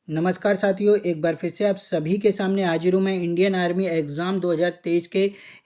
नमस्कार साथियों, एक बार फिर से आप सभी के सामने हाजिर हूँ मैं इंडियन आर्मी एग्ज़ाम 2023 के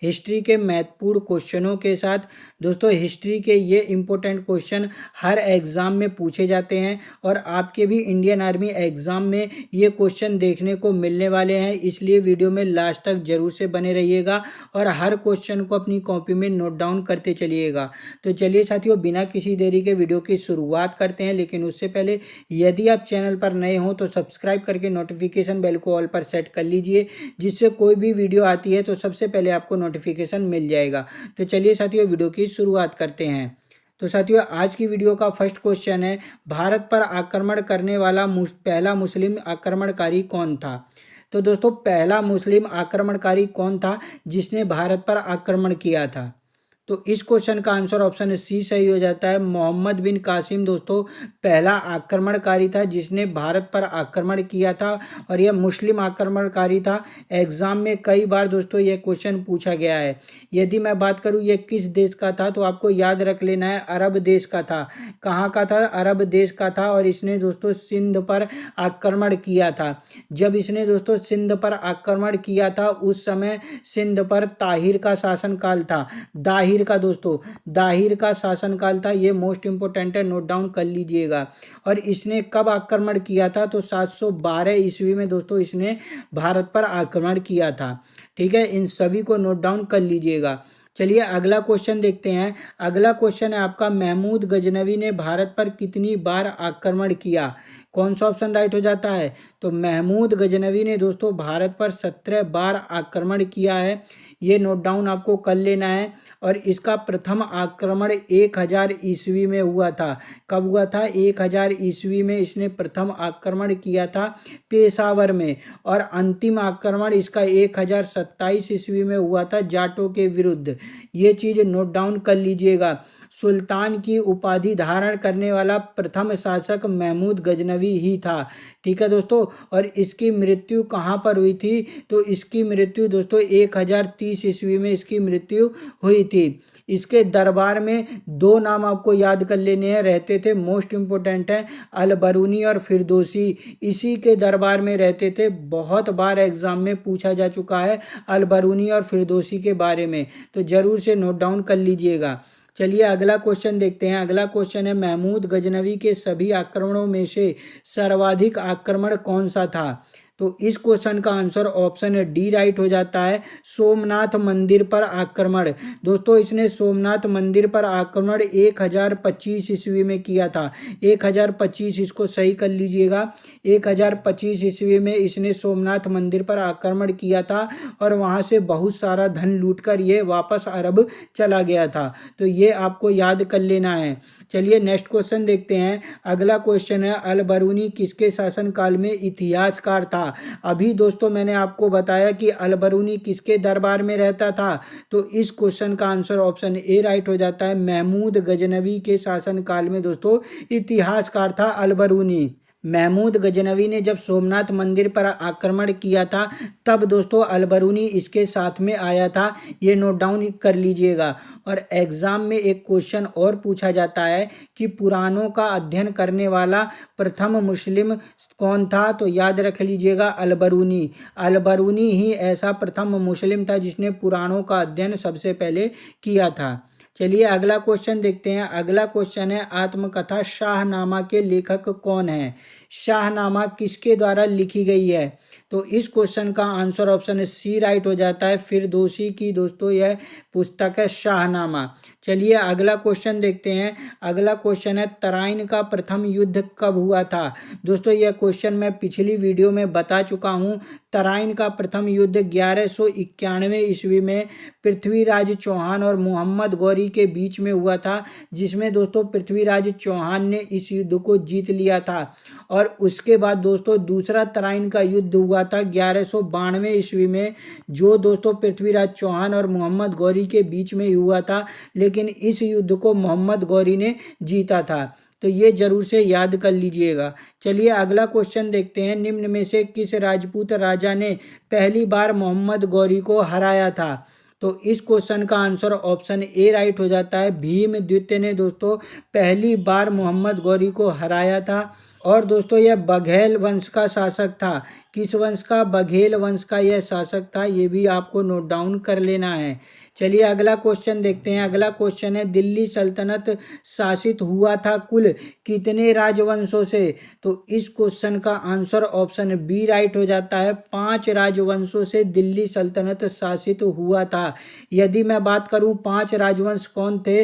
हिस्ट्री के महत्वपूर्ण क्वेश्चनों के साथ। दोस्तों, हिस्ट्री के ये इम्पोर्टेंट क्वेश्चन हर एग्ज़ाम में पूछे जाते हैं और आपके भी इंडियन आर्मी एग्ज़ाम में ये क्वेश्चन देखने को मिलने वाले हैं। इसलिए वीडियो में लास्ट तक ज़रूर से बने रहिएगा और हर क्वेश्चन को अपनी कॉपी में नोट डाउन करते चलिएगा। तो चलिए साथियों, बिना किसी देरी के वीडियो की शुरुआत करते हैं। लेकिन उससे पहले यदि आप चैनल पर नए हों तो सब्सक्राइब करके नोटिफिकेशन बेल को ऑल पर सेट कर लीजिए, जिससे कोई भी वीडियो आती है तो सबसे पहले आपको नोटिफिकेशन मिल जाएगा। तो चलिए साथियों, वीडियो की शुरुआत करते हैं। तो साथियों, आज की वीडियो का फर्स्ट क्वेश्चन है, भारत पर आक्रमण करने वाला पहला मुस्लिम आक्रमणकारी कौन था। तो दोस्तों, पहला मुस्लिम आक्रमणकारी कौन था जिसने भारत पर आक्रमण किया था। तो इस क्वेश्चन का आंसर ऑप्शन सी सही हो जाता है। मोहम्मद बिन कासिम दोस्तों पहला आक्रमणकारी था जिसने भारत पर आक्रमण किया था और यह मुस्लिम आक्रमणकारी था। एग्जाम में कई बार दोस्तों यह क्वेश्चन पूछा गया है। यदि मैं बात करूं ये किस देश का था तो आपको याद रख लेना है, अरब देश का था। कहाँ का था? अरब देश का था और इसने दोस्तों सिंध पर आक्रमण किया था। जब इसने दोस्तों सिंध पर आक्रमण किया था उस समय सिंध पर ताहिर का शासनकाल था। दाहिर का शासनकाल था। ये मोस्ट इंपोर्टेंट है, नोट डाउन कर लीजिएगा। और इसने कब आक्रमण किया था? तो 712 ईस्वी में दोस्तों इसने भारत पर आक्रमण किया था। ठीक है, इन सभी को नोट डाउन कर लीजिएगा। चलिए अगला क्वेश्चन देखते हैं। अगला क्वेश्चन है आपका, महमूद गजनवी ने भारत पर कितनी बार आक्रमण किया। कौन सा ऑप्शन राइट हो जाता है? तो महमूद गजनवी ने दोस्तों भारत पर 17 बार आक्रमण किया है। ये नोट डाउन आपको कर लेना है। और इसका प्रथम आक्रमण 1000 ईस्वी में हुआ था। कब हुआ था? 1000 ईस्वी में इसने प्रथम आक्रमण किया था पेशावर में। और अंतिम आक्रमण इसका 1027 ईस्वी में हुआ था जाटों के विरुद्ध। ये चीज़ नोट डाउन कर लीजिएगा। सुल्तान की उपाधि धारण करने वाला प्रथम शासक महमूद गजनवी ही था। ठीक है दोस्तों, और इसकी मृत्यु कहाँ पर हुई थी? तो इसकी मृत्यु दोस्तों 1030 ईस्वी में इसकी मृत्यु हुई थी। इसके दरबार में दो नाम आपको याद कर लेने हैं, रहते थे, मोस्ट इंपोर्टेंट है, अलबरूनी और फिरदौसी। इसी के दरबार में रहते थे। बहुत बार एग्जाम में पूछा जा चुका है अलबरूनी और फिरदौसी के बारे में, तो जरूर से नोट डाउन कर लीजिएगा। चलिए अगला क्वेश्चन देखते हैं। अगला क्वेश्चन है, महमूद गजनवी के सभी आक्रमणों में से सर्वाधिक आक्रमण कौन सा था। तो इस क्वेश्चन का आंसर ऑप्शन डी राइट हो जाता है, सोमनाथ मंदिर पर आक्रमण। दोस्तों इसने सोमनाथ मंदिर पर आक्रमण 1025 ईस्वी में किया था। 1025 इसको सही कर लीजिएगा। 1025 ईस्वी में इसने सोमनाथ मंदिर पर आक्रमण किया था और वहाँ से बहुत सारा धन लूटकर ये वापस अरब चला गया था। तो ये आपको याद कर लेना है। चलिए नेक्स्ट क्वेश्चन देखते हैं। अगला क्वेश्चन है, अलबरूनी किसके शासनकाल में इतिहासकार था। अभी दोस्तों मैंने आपको बताया कि अलबरूनी किसके दरबार में रहता था। तो इस क्वेश्चन का आंसर ऑप्शन ए राइट हो जाता है, महमूद गजनवी के शासनकाल में दोस्तों इतिहासकार था अलबरूनी। महमूद गजनवी ने जब सोमनाथ मंदिर पर आक्रमण किया था तब दोस्तों अलबरूनी इसके साथ में आया था। ये नोट डाउन कर लीजिएगा। और एग्जाम में एक क्वेश्चन और पूछा जाता है कि पुराणों का अध्ययन करने वाला प्रथम मुस्लिम कौन था। तो याद रख लीजिएगा, अलबरूनी। अलबरूनी ही ऐसा प्रथम मुस्लिम था जिसने पुराणों का अध्ययन सबसे पहले किया था। चलिए अगला क्वेश्चन देखते हैं। अगला क्वेश्चन है, आत्मकथा शाहनामा के लेखक कौन है। शाहनामा किसके द्वारा लिखी गई है। तो इस क्वेश्चन का आंसर ऑप्शन सी राइट हो जाता है, फिरदौसी की दोस्तों यह पुस्तक है शाहनामा। चलिए अगला क्वेश्चन देखते हैं। अगला क्वेश्चन है, तराइन का प्रथम युद्ध कब हुआ था। दोस्तों यह क्वेश्चन मैं पिछली वीडियो में बता चुका हूँ। तराइन का प्रथम युद्ध 1191 ईस्वी में पृथ्वीराज चौहान और मोहम्मद गौरी के बीच में हुआ था, जिसमें दोस्तों पृथ्वीराज चौहान ने इस युद्ध को जीत लिया था। और उसके बाद दोस्तों दूसरा तराइन का युद्ध हुआ था 1192 ईस्वी में, जो दोस्तों पृथ्वीराज चौहान और मोहम्मद गौरी के बीच में हुआ था, लेकिन इस युद्ध को मोहम्मद गौरी ने जीता था। तो ये जरूर से याद कर लीजिएगा। चलिए अगला क्वेश्चन देखते हैं। निम्न में से किस राजपूत राजा ने पहली बार मोहम्मद गौरी को हराया था। तो इस क्वेश्चन का आंसर ऑप्शन ए राइट हो जाता है। भीम द्वितीय ने दोस्तों पहली बार मोहम्मद गौरी को हराया था। और दोस्तों यह बघेल वंश का शासक था। किस वंश का? बघेल वंश का यह शासक था। ये भी आपको नोट डाउन कर लेना है। चलिए अगला क्वेश्चन देखते हैं। अगला क्वेश्चन है, दिल्ली सल्तनत शासित हुआ था कुल कितने राजवंशों से? तो इस क्वेश्चन का आंसर ऑप्शन बी राइट हो जाता है। 5 राजवंशों से दिल्ली सल्तनत शासित हुआ था। यदि मैं बात करूं 5 राजवंश कौन थे,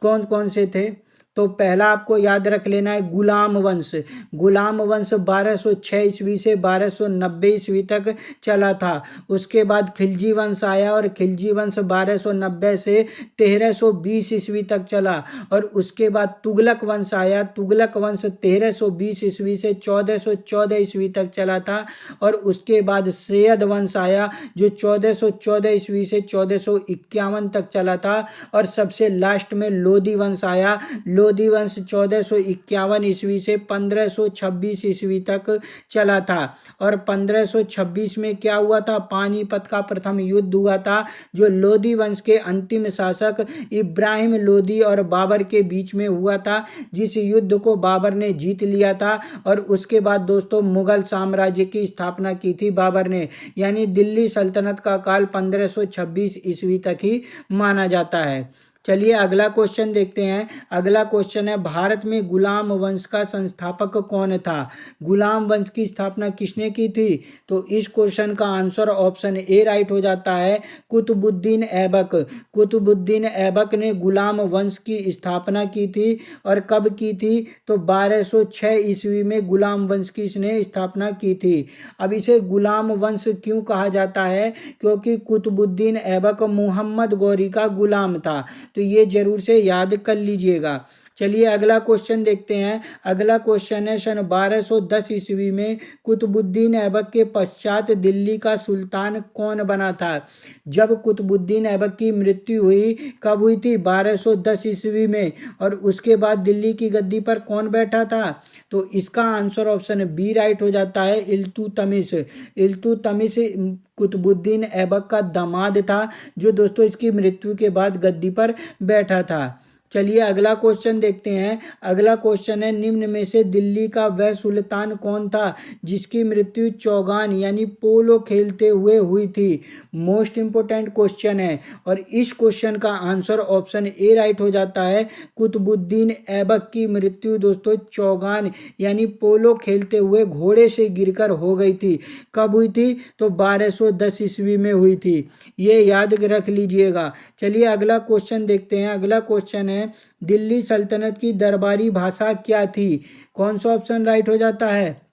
कौन कौन से थे, तो पहला आपको याद रख लेना है गुलाम वंश। गुलाम वंश 1206 ईस्वी से 1290 ईस्वी तक चला था। उसके बाद खिलजी वंश आया और खिलजी वंश 1290 से 1320 ईस्वी तक चला। और उसके बाद तुगलक वंश आया। तुगलक वंश 1320 ईस्वी से 1414 ईस्वी तक चला था। और उसके बाद सैयद वंश आया जो 1414 ईस्वी से 1451 तक चला था। और सबसे लास्ट में लोधी वंश आया। लोधी वंश 1451 ईस्वी से 1526 ईस्वी तक चला था। और 1526 में क्या हुआ था? पानीपत का प्रथम युद्ध हुआ था, जो लोधी वंश के अंतिम शासक इब्राहिम लोधी और बाबर के बीच में हुआ था, जिस युद्ध को बाबर ने जीत लिया था। और उसके बाद दोस्तों मुगल साम्राज्य की स्थापना की थी बाबर ने। यानी दिल्ली सल्तनत का काल 1526 ईस्वी तक ही माना जाता है। चलिए अगला क्वेश्चन देखते हैं। अगला क्वेश्चन है, भारत में गुलाम वंश का संस्थापक कौन था? गुलाम वंश की स्थापना किसने की थी? तो इस क्वेश्चन का आंसर ऑप्शन ए राइट हो जाता है, कुतुबुद्दीन ऐबक। कुतुबुद्दीन ऐबक ने गुलाम वंश की स्थापना की थी। और कब की थी? तो 1206 ईस्वी में गुलाम वंश की इसने स्थापना की थी। अब इसे गुलाम वंश क्यों कहा जाता है? क्योंकि कुतुबुद्दीन ऐबक मोहम्मद गौरी का गुलाम था। तो ये जरूर से याद कर लीजिएगा। चलिए अगला क्वेश्चन देखते हैं। अगला क्वेश्चन है, सन 1210 ईस्वी में कुतुबुद्दीन ऐबक के पश्चात दिल्ली का सुल्तान कौन बना था? जब कुतुबुद्दीन ऐबक की मृत्यु हुई, कब हुई थी? 1210 ईस्वी में। और उसके बाद दिल्ली की गद्दी पर कौन बैठा था? तो इसका आंसर ऑप्शन बी राइट हो जाता है, इल्तुतमिश। इल्तुतमिश कुतुबुद्दीन ऐबक का दामाद था, जो दोस्तों इसकी मृत्यु के बाद गद्दी पर बैठा था। चलिए अगला क्वेश्चन देखते हैं। अगला क्वेश्चन है, निम्न में से दिल्ली का वह सुल्तान कौन था जिसकी मृत्यु चौगान यानी पोलो खेलते हुए हुई थी? मोस्ट इंपोर्टेंट क्वेश्चन है। और इस क्वेश्चन का आंसर ऑप्शन ए राइट हो जाता है, कुतुबुद्दीन ऐबक की मृत्यु दोस्तों चौगान यानी पोलो खेलते हुए घोड़े से गिरकर हो गई थी। कब हुई थी? तो 1210 ईस्वी में हुई थी। ये याद रख लीजिएगा। चलिए अगला क्वेश्चन देखते हैं। अगला क्वेश्चन है, दिल्ली सल्तनत की दरबारी भाषा क्या थी? कौन सा ऑप्शन राइट हो जाता है?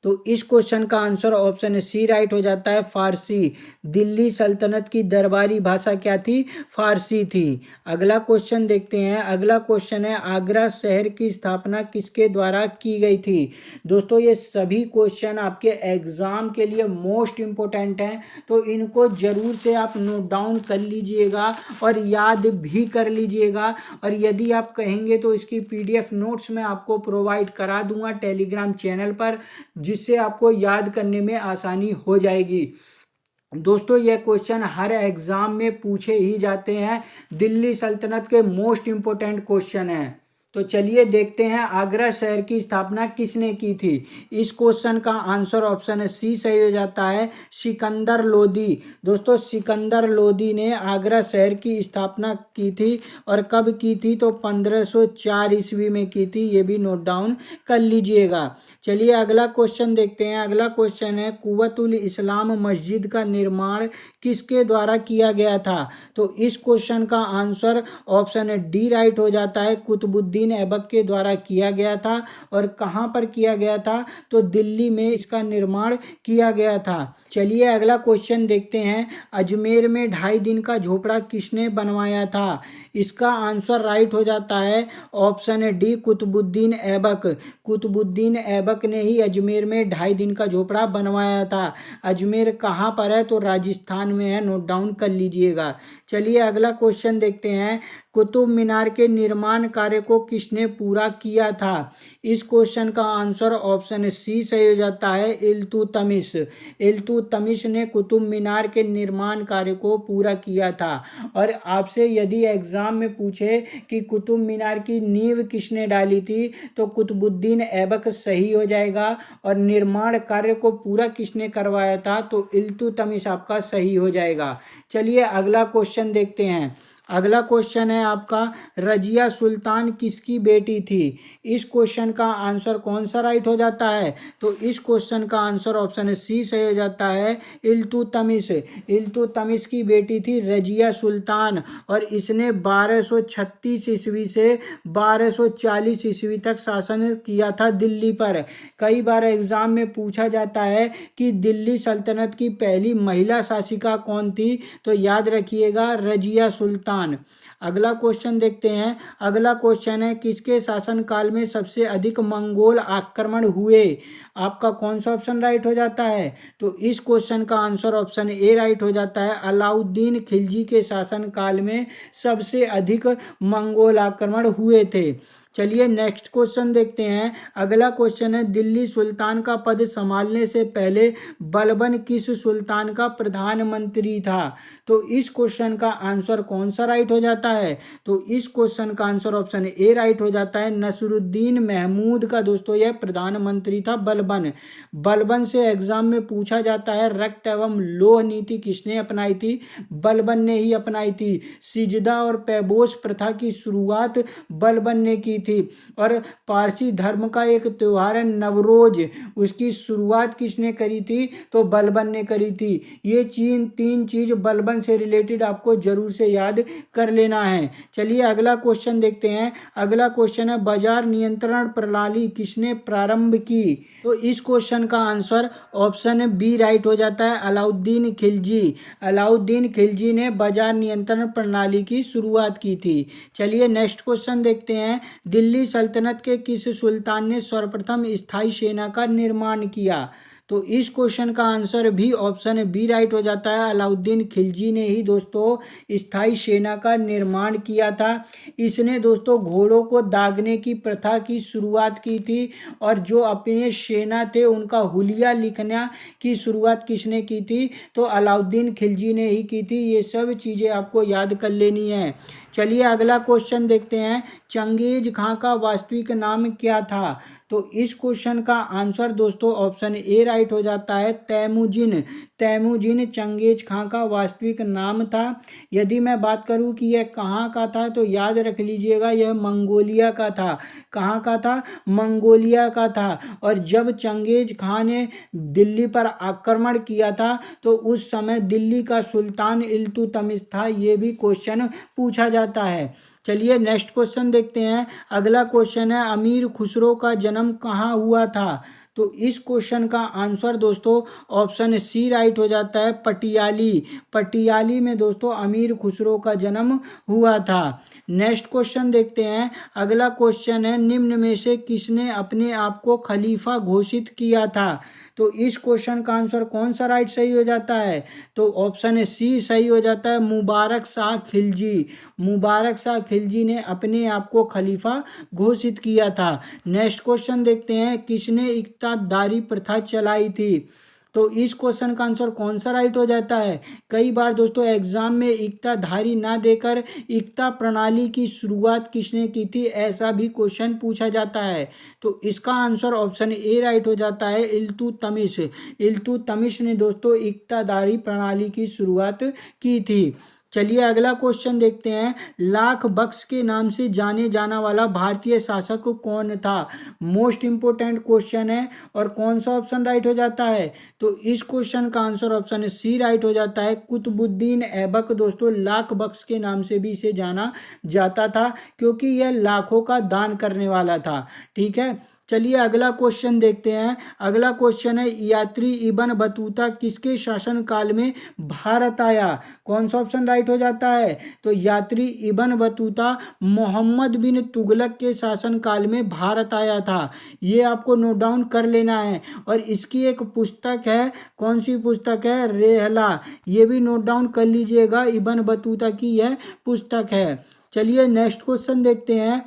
तो इस क्वेश्चन का आंसर ऑप्शन सी राइट हो जाता है, फारसी। दिल्ली सल्तनत की दरबारी भाषा क्या थी? फारसी थी। अगला क्वेश्चन देखते हैं। अगला क्वेश्चन है, आगरा शहर की स्थापना किसके द्वारा की गई थी? दोस्तों ये सभी क्वेश्चन आपके एग्जाम के लिए मोस्ट इंपोर्टेंट हैं, तो इनको जरूर से आप नोट डाउन कर लीजिएगा और याद भी कर लीजिएगा। और यदि आप कहेंगे तो इसकी PDF नोट्स मैं आपको प्रोवाइड करा दूंगा टेलीग्राम चैनल पर, जिससे आपको याद करने में आसानी हो जाएगी। दोस्तों यह क्वेश्चन हर एग्जाम में पूछे ही जाते हैं, दिल्ली सल्तनत के मोस्ट इंपोर्टेंट क्वेश्चन हैं। तो चलिए देखते हैं, आगरा शहर की स्थापना किसने की थी? इस क्वेश्चन का आंसर ऑप्शन सी सही हो जाता है, सिकंदर लोदी। दोस्तों सिकंदर लोदी ने आगरा शहर की स्थापना की थी। और कब की थी? तो 1504 ईस्वी में की थी। ये भी नोट डाउन कर लीजिएगा। चलिए अगला क्वेश्चन देखते हैं। अगला क्वेश्चन है, कुव्वतुल इस्लाम मस्जिद का निर्माण किसके द्वारा किया गया था? तो इस क्वेश्चन का आंसर ऑप्शन डी राइट हो जाता है, कुतुबुद्दीन ऐबक के द्वारा किया गया था। और कहाँ पर किया गया था? तो दिल्ली में इसका निर्माण किया गया था। चलिए अगला क्वेश्चन देखते हैं। अजमेर में 2.5 दिन का झोपड़ा किसने बनवाया था? इसका आंसर राइट हो जाता है, ऑप्शन डी, कुतुबुद्दीन ऐबक। कुतुबुद्दीन ऐबक ने ही अजमेर में 2.5 दिन का झोपड़ा बनवाया था। अजमेर कहाँ पर है? तो राजस्थान में है, नोट डाउन कर लीजिएगा। चलिए अगला क्वेश्चन देखते हैं। कुतुब मीनार के निर्माण कार्य को किसने पूरा किया था? इस क्वेश्चन का आंसर ऑप्शन सी सही हो जाता है, इल्तुतमिश। इल्तुतमिश ने कुतुब मीनार के निर्माण कार्य को पूरा किया था। और आपसे यदि एग्जाम में पूछे कि कुतुब मीनार की नींव किसने डाली थी, तो कुतुबुद्दीन ऐबक सही हो जाएगा। और निर्माण कार्य को पूरा किसने करवाया था, तो इल्तुतमिश आपका सही हो जाएगा। चलिए अगला क्वेश्चन देखते हैं। अगला क्वेश्चन है आपका, रजिया सुल्तान किसकी बेटी थी? इस क्वेश्चन का आंसर कौन सा राइट हो जाता है, तो इस क्वेश्चन का आंसर ऑप्शन सी सही हो जाता है, इल्तुतमिश। इल्तुतमिश की बेटी थी रजिया सुल्तान, और इसने 1236 ईस्वी से 1240 ईस्वी तक शासन किया था दिल्ली पर। कई बार एग्जाम में पूछा जाता है कि दिल्ली सल्तनत की पहली महिला शासिका कौन थी, तो याद रखिएगा रजिया सुल्तान। अगला क्वेश्चन देखते हैं। अगला क्वेश्चन है, किसके शासनकाल में सबसे अधिक मंगोल आक्रमण हुए? आपका कौन सा ऑप्शन राइट हो जाता है, तो इस क्वेश्चन का आंसर ऑप्शन ए राइट हो जाता है, अलाउद्दीन खिलजी के शासनकाल में सबसे अधिक मंगोल आक्रमण हुए थे। चलिए नेक्स्ट क्वेश्चन देखते हैं। अगला क्वेश्चन है, दिल्ली सुल्तान का पद संभालने से पहले बलबन किस सुल्तान का प्रधानमंत्री था? तो इस क्वेश्चन का आंसर कौन सा राइट हो जाता है, तो इस क्वेश्चन का आंसर ऑप्शन ए राइट हो जाता है, नसरुद्दीन महमूद का दोस्तों यह प्रधानमंत्री था बलबन। बलबन से एग्जाम में पूछा जाता है, रक्त एवं लोह नीति किसने अपनाई थी? बलबन ने ही अपनाई थी। सिजदा और पैबोस प्रथा की शुरुआत बलबन ने की थी। और पारसी धर्म का एक त्योहार है नवरोज, उसकी शुरुआत किसने करी थी, तो बलबन ने करी थी। ये तीन चीज बलबन से रिलेटेड आपको जरूर से याद कर लेना है। चलिए अगला क्वेश्चन देखते हैं। अगला क्वेश्चन है, बाजार नियंत्रण प्रणाली किसने प्रारंभ की? तो इस क्वेश्चन का आंसर ऑप्शन बी राइट हो जाता है, अलाउद्दीन खिलजी। अलाउद्दीन खिलजी ने बाजार नियंत्रण प्रणाली की शुरुआत की थी। चलिए नेक्स्ट क्वेश्चन देखते हैं। दिल्ली सल्तनत के किस सुल्तान ने सर्वप्रथम स्थायी सेना का निर्माण किया? तो इस क्वेश्चन का आंसर भी ऑप्शन बी राइट हो जाता है, अलाउद्दीन खिलजी ने ही दोस्तों स्थायी सेना का निर्माण किया था। इसने दोस्तों घोड़ों को दागने की प्रथा की शुरुआत की थी, और जो अपने सेना थे उनका हुलिया लिखना की शुरुआत किसने की थी, तो अलाउद्दीन खिलजी ने ही की थी। ये सब चीज़ें आपको याद कर लेनी है। चलिए अगला क्वेश्चन देखते हैं। चंगेज खां का वास्तविक नाम क्या था? तो इस क्वेश्चन का आंसर दोस्तों ऑप्शन ए राइट हो जाता है, तैमुजिन। तैमुजिन चंगेज खां का वास्तविक नाम था। यदि मैं बात करूं कि यह कहाँ का था, तो याद रख लीजिएगा यह मंगोलिया का था। कहाँ का था? मंगोलिया का था। और जब चंगेज खां ने दिल्ली पर आक्रमण किया था, तो उस समय दिल्ली का सुल्तान इल्तुतमिश था। ये भी क्वेश्चन पूछा जाता है। चलिए नेक्स्ट क्वेश्चन देखते हैं। अगला क्वेश्चन है, अमीर खुसरो का जन्म कहाँ हुआ था? तो इस क्वेश्चन का आंसर दोस्तों ऑप्शन सी राइट हो जाता है, पटियाली। पटियाली में दोस्तों अमीर खुसरो का जन्म हुआ था। नेक्स्ट क्वेश्चन देखते हैं। अगला क्वेश्चन है, निम्न में से किसने अपने आप को खलीफा घोषित किया था? तो इस क्वेश्चन का आंसर कौन सा राइट सही हो जाता है, तो ऑप्शन सी सही हो जाता है, मुबारक शाह खिलजी। मुबारक शाह खिलजी ने अपने आप को खलीफा घोषित किया था। नेक्स्ट क्वेश्चन देखते हैं, किसने इक्तादारी प्रथा चलाई थी? तो इस क्वेश्चन का आंसर कौन सा राइट हो जाता है? कई बार दोस्तों एग्जाम में इक्ताधारी ना देकर इक्ता प्रणाली की शुरुआत किसने की थी, ऐसा भी क्वेश्चन पूछा जाता है। तो इसका आंसर ऑप्शन ए राइट हो जाता है, इल्तुतमिश। इल्तुतमिश ने दोस्तों इक्तादारी प्रणाली की शुरुआत की थी। चलिए अगला क्वेश्चन देखते हैं। लाख बख्श के नाम से जाने जाना वाला भारतीय शासक कौन था? मोस्ट इंपोर्टेंट क्वेश्चन है। और कौन सा ऑप्शन राइट हो जाता है, तो इस क्वेश्चन का आंसर ऑप्शन सी राइट हो जाता है, कुतुबुद्दीन ऐबक। दोस्तों लाख बख्श के नाम से भी इसे जाना जाता था, क्योंकि यह लाखों का दान करने वाला था। ठीक है, चलिए अगला क्वेश्चन देखते हैं। अगला क्वेश्चन है, यात्री इब्न बतूता किसके शासनकाल में भारत आया? कौन सा ऑप्शन राइट हो जाता है, तो यात्री इब्न बतूता मोहम्मद बिन तुगलक के शासनकाल में भारत आया था। ये आपको नोट डाउन कर लेना है। और इसकी एक पुस्तक है, कौन सी पुस्तक है, रेहला। ये भी नोट डाउन कर लीजिएगा, इब्न बतूता की यह पुस्तक है। चलिए नेक्स्ट क्वेश्चन देखते हैं।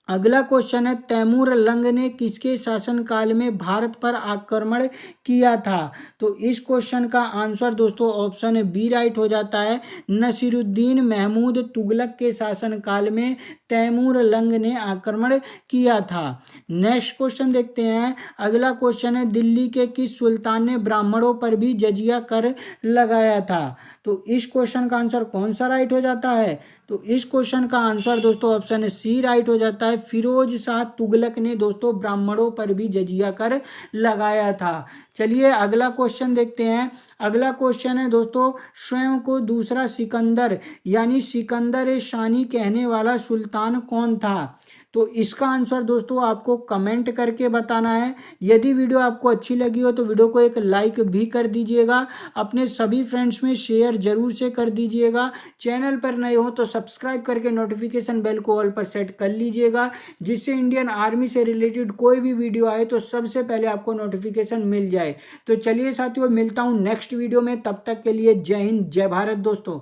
अगला क्वेश्चन है, तैमूर लंग ने किसके शासनकाल में भारत पर आक्रमण किया था? तो इस क्वेश्चन का आंसर दोस्तों ऑप्शन बी राइट हो जाता है। नसीरुद्दीन महमूद तुगलक के शासनकाल में तैमूर लंग ने आक्रमण किया था। नेक्स्ट क्वेश्चन देखते हैं। अगला क्वेश्चन है, दिल्ली के किस सुल्तान ने ब्राह्मणों पर भी जजिया कर लगाया था? तो इस क्वेश्चन का आंसर कौन सा राइट हो जाता है? तो इस क्वेश्चन का आंसर दोस्तों ऑप्शन सी राइट हो जाता है। फिरोज शाह तुगलक ने दोस्तों ब्राह्मणों पर भी जजिया कर लगाया था। चलिए अगला क्वेश्चन देखते हैं। अगला क्वेश्चन है दोस्तों, स्वयं को दूसरा सिकंदर यानी सिकंदर शानी कहने वाला सुल्तान कौन था? तो इसका आंसर दोस्तों आपको कमेंट करके बताना है। यदि वीडियो आपको अच्छी लगी हो तो वीडियो को एक लाइक भी कर दीजिएगा, अपने सभी फ्रेंड्स में शेयर जरूर से कर दीजिएगा। चैनल पर नए हो तो सब्सक्राइब करके नोटिफिकेशन बेल को ऑल पर सेट कर लीजिएगा, जिससे इंडियन आर्मी से रिलेटेड कोई भी वीडियो आए तो सबसे पहले आपको नोटिफिकेशन मिल जाए। तो चलिए साथियों, मिलता हूँ नेक्स्ट वीडियो में, तब तक के लिए जय हिंद जय भारत दोस्तों।